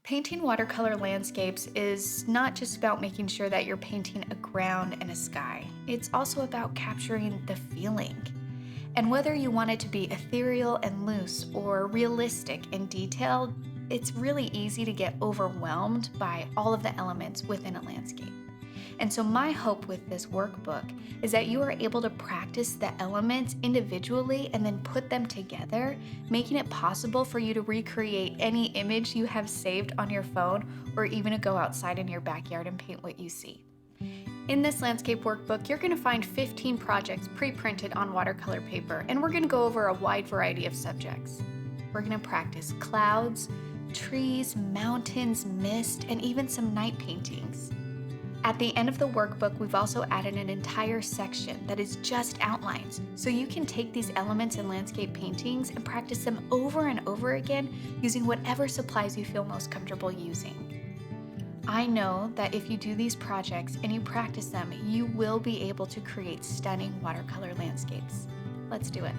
Painting watercolor landscapes is not just about making sure that you're painting a ground and a sky. It's also about capturing the feeling. And whether you want it to be ethereal and loose or realistic and detailed, it's really easy to get overwhelmed by all of the elements within a landscape. And so, my hope with this workbook is that you are able to practice the elements individually and then put them together, making it possible for you to recreate any image you have saved on your phone or even to go outside in your backyard and paint what you see. In this landscape workbook, you're going to find 15 projects pre-printed on watercolor paper, and we're going to go over a wide variety of subjects. We're going to practice clouds, trees, mountains, mist, and even some night paintings. At the end of the workbook, we've also added an entire section that is just outlines, so you can take these elements in landscape paintings and practice them over and over again using whatever supplies you feel most comfortable using. I know that if you do these projects and you practice them, you will be able to create stunning watercolor landscapes. Let's do it.